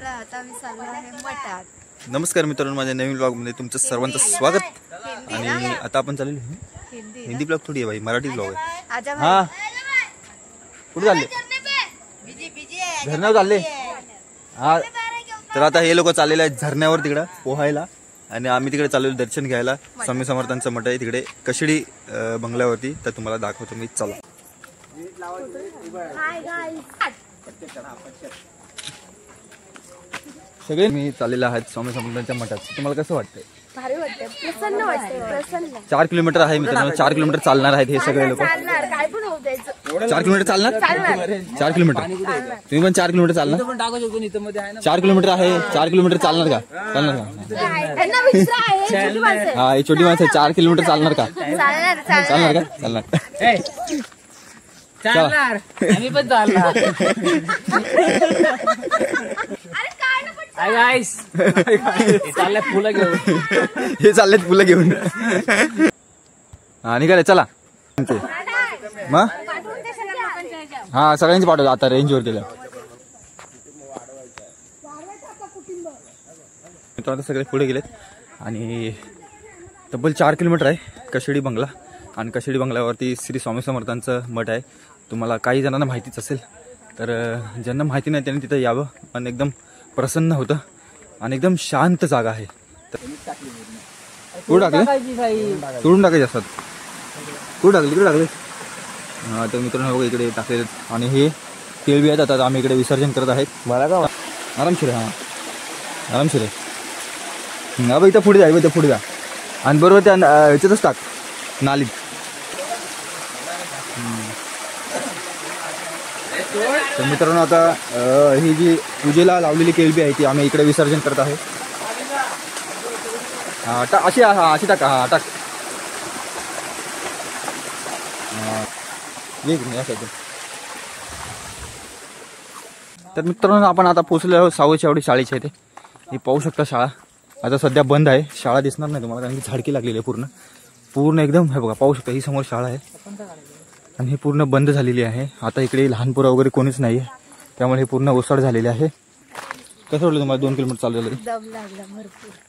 तर आता मी चाललो आहे मठात. नमस्कार मित्रांनो, माझ्या नवीन ब्लॉगमध्ये तुमचं सर्वांचं स्वागत. आणि आता आपण चाललो हिंदी ब्लॉग थोडी आहे भाई, मराठी ब्लॉग आहे. हा कुठे चालले? झरण्यावर चालले. हा तर आता हे लोक चाललेले आहेत झरण्यावर तिकडं पोहायला, आणि आम्ही तिकडे चाललेलो दर्शन घ्यायला. स्वामी समर्थांचं मठ आहे तिकडे कशेडी बंगल्यावरती, तर तुम्हाला दाखवतो मी. चला. सगळे मी चाललेले आहेत स्वामी समर्थांच्या मठात. तुम्हाला कसं वाटतंय? भारी वाटतंय, प्रसन्न वाटतंय, प्रसन्न. 4 किलोमीटर आहे मित्रांनो, 4 किलोमीटर चालणार आहेत हे सगळे लोक. काय पण होऊ द्यायचं. 4 किलोमीटर चालणार? 4 किलोमीटर तुम्ही पण 4 किलोमीटर चालणार? 4 किलोमीटर आहे, 4 किलोमीटर चालणार का? चालणार का? हा, छोटी माणसं 4 किलोमीटर चालणार का? चालणार का? चालणार. आम्ही पण चालणार. चालल्यात फुलं घेऊन, हे चाललेत फुलं घेऊन. हा निघाले, चला. मग हा सगळ्यांची पाठवतो आता रेंजवर गेल्या. आता सगळे पुढे गेलेत आणि तब्बल 4 किलोमीटर आहे कशेडी बंगला. आणि कशेडी बंगल्यावरती श्री स्वामी समर्थांचं मठ आहे. तुम्हाला काही जणांना माहितीच असेल, तर ज्यांना माहिती नाही त्यांनी तिथं यावं. आणि एकदम प्रसन्न होतं आणि एकदम शांत जागा आहे. कुठं टाकले? तोडून टाकायचे असतात. कुठं टाकले? इकडे टाकले. हा तर मित्रांनो बघा इकडे टाकले. आणि हे केळवी आहेत. आता आम्ही इकडे विसर्जन करत आहेत. मला का आरामशीर आहे. हा आरामशीर आहे. हा बघ इथं पुढे जा, इथं पुढे जा आणि बरोबर त्या ह्याच्यातच टाक, नालीत. तर मित्रांनो आता ही जी पूजेला लावलेली केळवी आहे ती आम्ही इकडे विसर्जन करत आहे. हा टाक अशी, हा अशी टाक. हा टाक. तर मित्रांनो आपण आता पोहोचलो आहोत सावरचेवाडी शाळेच्या इथे. ही पाहू शकता शाळा आता सध्या बंद आहे. शाळा दिसणार नाही तुम्हाला कारण की झाडकी लागलेली आहे पूर्ण एकदम. हे बघा पाहू शकता, ही समोर शाळा आहे आणि ही पूर्ण बंद झालेली आहे. आता इकडे लहान पोरं वगैरे कोणीच नाही आहे, त्यामुळे हे पूर्ण ओसाड झालेले आहे. कसं वाटलं तुम्हाला 2 किलोमीटर चाललेलं? दम लागला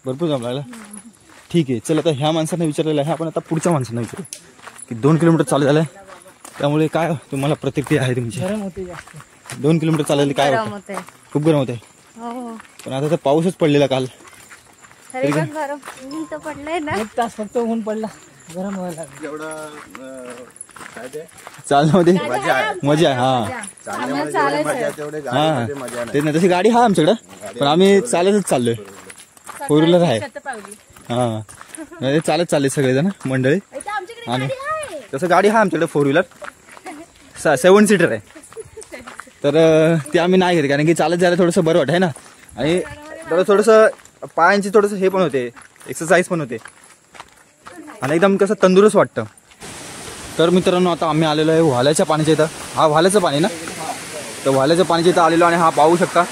भरपूर दम लागला. ठीक आहे, चला आता ह्या माणसांना विचारलेलं आहे, आपण आता पुढच्या माणसांना विचारू की 2 किलोमीटर चालू झालंय, त्यामुळे काय तुम्हाला प्रतिक्रिया आहे तुमची? 2 किलोमीटर चाललेले काय होतं? खूप गरम होते. पण आता तर पाऊसच पडलेला काल. पडलंय ना, 1 तास फक्त ऊन पडला, गरम व्हायला चालण्यामध्ये मजा आहे. हा तेच नाही, तशी गाडी हा आमच्याकडं, पण आम्ही चालतच चाललोय. 4 व्हीलर आहे. हा चालत चालले सगळेजण मंडळी. आणि तसं गाडी हा आमच्याकडे 4 व्हीलर 7 सीटर आहे. तर ते आम्ही नाही घेत कारण की चालत जायला थोडंसं बरं वाटत आहे ना, आणि थोडंसं पायांची थोडंसं हे पण होते, एक्सरसाइज पण होते आणि एकदम कसं तंदुरुस्त वाटतं. तर मित्रांनो आता आम्ही आलेलो आहे वाल्याच्या पाण्याच्या इथं. हा वाल्याचं पाणी ना, तर वाल्याच्या पाण्याच्या इथं आलेलो आणि हा पाहू शकता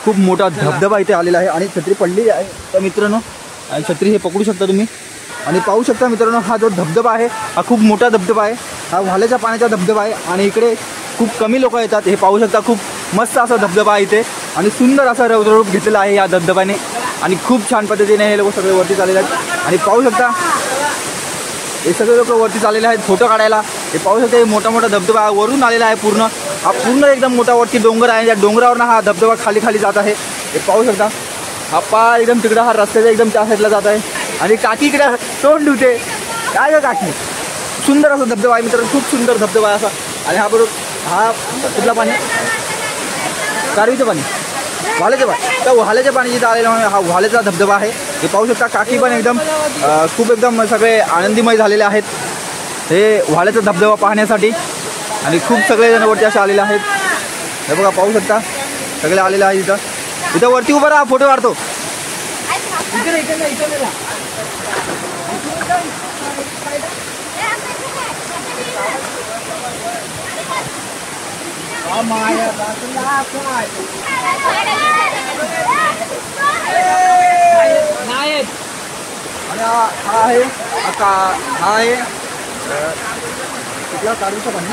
खूप मोठा धबधबा इथे आलेला आहे. आणि छत्री पडलेली आहे तर मित्रांनो, आणि छत्री हे पकडू शकता तुम्ही. आणि पाहू शकता मित्रांनो हा जो धबधबा आहे हा खूप मोठा धबधबा आहे. हा वाल्याच्या पाण्याचा धबधबा आहे आणि इकडे खूप कमी लोक येतात. हे पाहू शकता खूप मस्त असा धबधबा आहे इथे आणि सुंदर असा रौद्ररूप घेतलेला आहे या धबधब्याने. आणि खूप छान पद्धतीने हे लोक सगळे वरती चाललेले आहेत. आणि पाहू शकता हे सगळे लोक वरती चाललेले आहेत फोटो काढायला. हे पाहू शकता हे मोठा मोठा धबधबा वरून आलेला आहे पूर्ण. हा पूर्ण एकदम मोठा वरती डोंगर आहे, त्या डोंगरावरनं हा धबधबा खाली खाली जात आहे. हे पाहू शकता हा पा एकदम तिकडं हा रस्त्याच्या एकदम त्या साईडला जात आहे. आणि काकी इकडे तोंड धुते. काय ग काकी, सुंदर असा धबधबा आहे मित्रांनो, खूप सुंदर धबधबा आहे असा. आणि हा बरोबर हा कुठला पाणी, कारवीचं पाणी, वाल्याचं पाणी. त्या वाल्याच्या पाणी जिथं आलेलं हा वाल्याचा धबधबा आहे. हे पाहू शकता काकी पण एकदम खूप एकदम सगळे आनंदीमय झालेले आहेत हे वाल्याचा धबधबा पाहण्यासाठी. आणि खूप सगळे जण वरती असे आलेले आहेत. हे बघा पाहू शकता सगळे आलेले आहेत इथं. इथं वरती उभं राहा, फोटो काढतो. आणि हा आहे कुठला कारवीचं पाणी,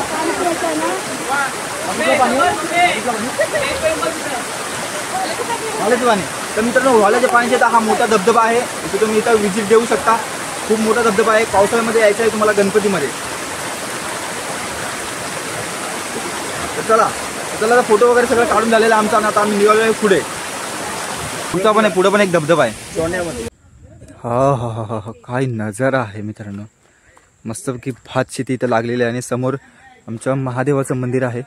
वाल्याचे पाणी. तर मित्रांनो वाल्याच्या पाण्याचा हा मोठा धबधबा आहे. इथे तुम्ही इथं विजिट देऊ शकता. खूप मोठा धबधबा आहे. पावसाळ्यामध्ये यायचं आहे तुम्हाला गणपतीमध्ये. तर चला फोटो वगैरे सगळं काढून झालेलं आमचा. आता आम्ही निघालो आहे पुढे. पुढे पण एक धबधबा आहे सोन्यामध्ये. हा काय नजारा आहे मित्रांनो. मस्तपैकी भात शेती इथं लागलेली आहे आणि समोर आमच्या महादेवाचं मंदिर आहे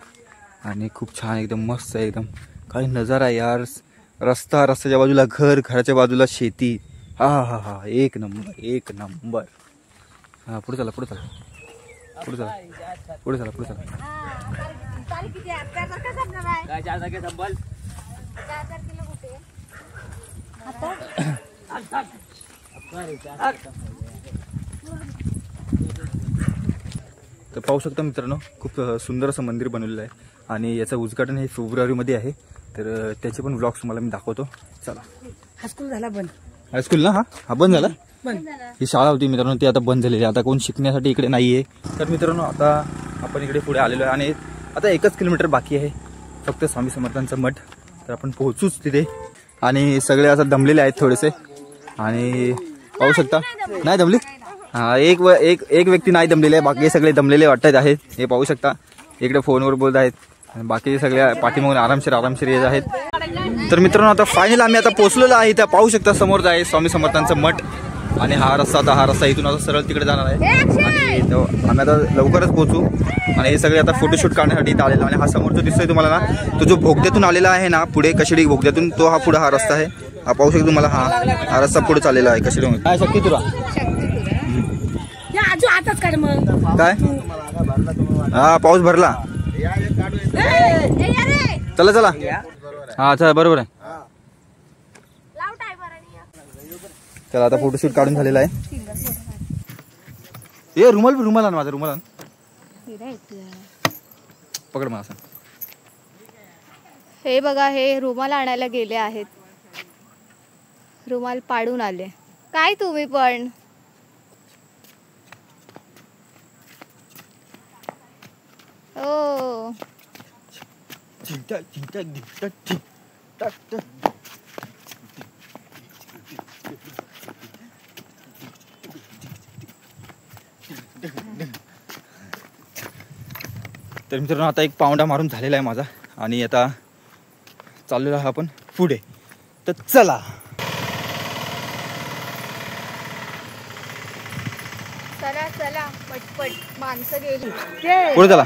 आणि खूप छान एकदम मस्त आहे. एकदम काय नजारा आहे यार. रस्त्याच्या बाजूला घर, घराच्या बाजूला शेती. हा एक नंबर. हा पुढे चला. तर पाहू शकता मित्रांनो खूप सुंदर असं मंदिर बनवलेलं आहे आणि याचं उद्घाटन हे फेब्रुवारीमध्ये आहे. तर त्याचे पण व्लॉग्स तुम्हाला मी दाखवतो. चला. हायस्कूल झाला बंद. हायस्कूल ना हा बंद झाला. ही शाळा होती मित्रांनो ती आता बंद झालेली आहे. आता कोण शिकण्यासाठी इकडे नाहीये. तर मित्रांनो आता आपण इकडे पुढे आलेलो आहे आणि आता 1 किलोमीटर बाकी आहे फक्त स्वामी समर्थांचं मठ. तर आपण पोहोचूच तिथे आणि सगळे असं दमलेले आहेत थोडेसे आणि पाहू शकता. नाही दमले. हा एक व्यक्ती नाही दमलेले आहे. बाकी सगळे दमलेले वाटत आहेत. हे पाहू शकता. इकडे फोनवर बोलत आहेत. बाकी सगळ्या पाठीमागून आरामशीर येत आहेत. तर मित्रांनो आता फायनल आम्ही आता पोहोचलेलो आहे. इथं पाहू शकता समोर आहे स्वामी समर्थांचं मठ आणि हा रस्ता इथून आता सरळ तिकडे जाणार आहे आणि आम्ही आता लवकरच पोहोचू. आणि हे सगळे आता फोटोशूट काढण्यासाठी इथं आलेला. आणि हा समोर जो दिसतोय तुम्हाला ना तो जो भोगद्यातून आलेला आहे ना पुढे कशिडी भोगद्यातून तो हा पुढे हा रस्ता आहे. हा पाहू शकतो तुम्हाला. हा रस्ता पुढे चाललेला आहे कशिडी. काय शक्ती तुला काय हा पाऊस भरला. चला हा चला बरोबर आहे. चला आता फोटोशूट काढून झालेला आहे. हे रुमाल आण माझा. रुमाल आण पकड मला असं. हे बघा हे रुमाल आणायला गेले आहेत. रुमाल पाडून आले. काय तुम्ही पण ओ तर मित्रांनो आता एक पाऊंडा मारून झालेला आहे माझा आणि आता चाललेलो आहे आपण पुढे. तर चला. चला पटपट माणसं गेली. पुढे चला.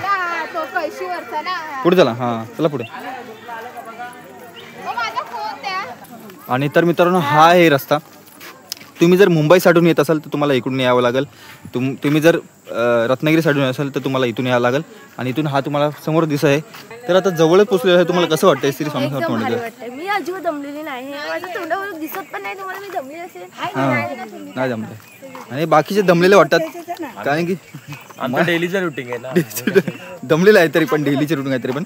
तो कळशीवरचा ना. पुढे चला. हा चला पुढे. माझा फोन द्या. आणि तर मित्रांनो हा आहे रस्ता. तुम्ही जर मुंबई साइडून येत असाल तर तुम्हाला इकडून यावं लागेल. तुम्ही जर रत्नागिरी साइडून येत असाल तर तुम्हाला इथून यावं लागेल. आणि इथून हा तुम्हाला समोर दिसत आहे. तर आता जवळच पोहोचलेलं आहे. तुम्हाला कसं वाटतंय श्री स्वामी समर्थ मंदिर? मी अजिबात दमलेली नाही. माझ्या तोंडावर दिसत पण नाही तुम्हाला मी दमली असेल. नाही जमले आणि बाकीचे दमलेले वाटतात कारण की डेलीचं रुटीन आहे ना. दमलेलं आहे तरी पण डेलीचे रुटीन आहे तरी पण.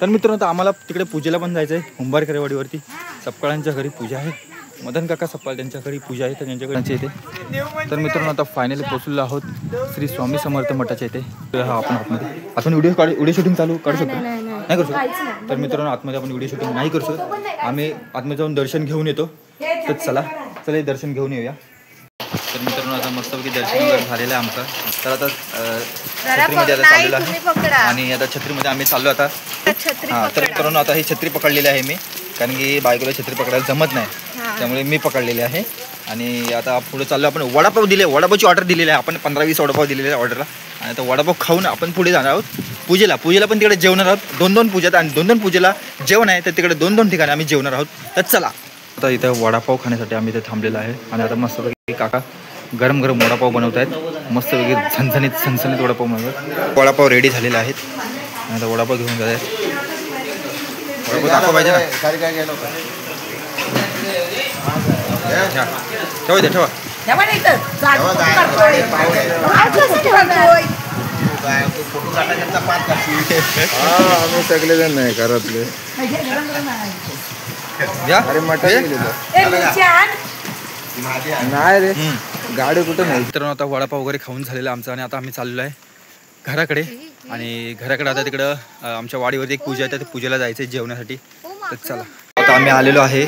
तर मित्रांनो आता आम्हाला तिकडे पूजेला पण जायचं आहे. कुंभारकरवाडीवरती सपकाळांच्या घरी पूजा आहे. मदन काका सपकाळ त्यांच्या घरी पूजा आहे तर त्यांच्याकडे इथे. तर मित्रांनो आता फायनली पोहोचलेलो आहोत श्री स्वामी समर्थ मठाच्या इथे. हा आपण आतमध्ये व्हिडिओ शूटिंग काढू शकतो नाही करू शकतो. तर मित्रांनो आतमध्ये आपण व्हिडिओ शूटिंग नाही करू शकतो. आम्ही आतमध्ये जाऊन दर्शन घेऊन येतो. तर चला दर्शन घेऊन येऊया. तर मित्रांनो आता मस्तपैकी दर्शन वगैरे झालेलं आहे आमचं. तर आता छत्रीमध्ये आता चाललेलं आहे आणि आता छत्रीमध्ये आम्ही चाललो आता. हां तर मित्रांनो आता ही छत्री पकडलेली आहे मी कारण की बायकोला छत्री पकडायला जमत नाही त्यामुळे मी पकडलेली आहे. आणि आता पुढे चाललो आपण. वडापाव वडापावची ऑर्डर दिलेली आहे आपण. 15-20 वडापाव दिलेले आहे ऑर्डरला. आणि आता वडापाव खाऊन आपण पुढे जाणार आहोत पूजेला पण तिकडे जेवणार आहोत. 2-2 पूजेत आणि 2-2 पूजेला जेवण आहे तर तिकडे 2-2 ठिकाणी आम्ही जेवणार आहोत. तर चला आता इथं वडापाव खाण्यासाठी आम्ही इथे थांबलेला आहे. आणि आता मस्तपैकी काका गरम वडापाव बनवत आहेत. मस्तपैकी झणझणीत वडापाव बनवतात. वडापाव रेडी झालेले आहेत आणि आता वडापाव घेऊन जात आहेत. वडापाव दाखवा पाहिजे ना. ठेवा आम्ही सगळेजण नाही घरातले. नाही रे गाडी कुठे नाही. मित्रांनो आता वडापाव वगैरे खाऊन झालेला आमचा आणि आता आम्ही चाललेलो आहे घराकडे. आणि घराकडे आता तिकडं आमच्या वाडीवरती एक पूजा आहे तर पूजेला जायचं आहे जेवण्यासाठी. तर चला आता आम्ही आलेलो आहे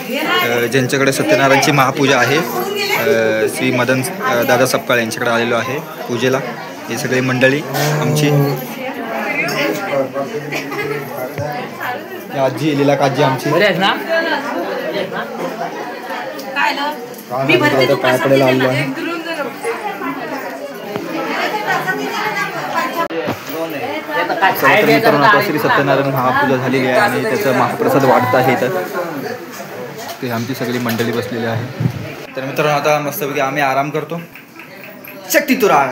ज्यांच्याकडे सत्यनारायणची महापूजा आहे श्री मदन दादा सपकाळ यांच्याकडे आलेलो आहे पूजेला. हे सगळी मंडळी आमची. आजी लीला काजी आमची काय पडेल आलेलो आहे. मित्रांनो आता श्री सत्यनारायण महापूजा झालेली आहे आणि त्याचा महाप्रसाद वाढत आहे. तर ते आमची सगळी मंडळी बसलेली आहे. तर मित्रांनो आता मस्तपैकी आम्ही आराम करतो. शक्ती तुराळ.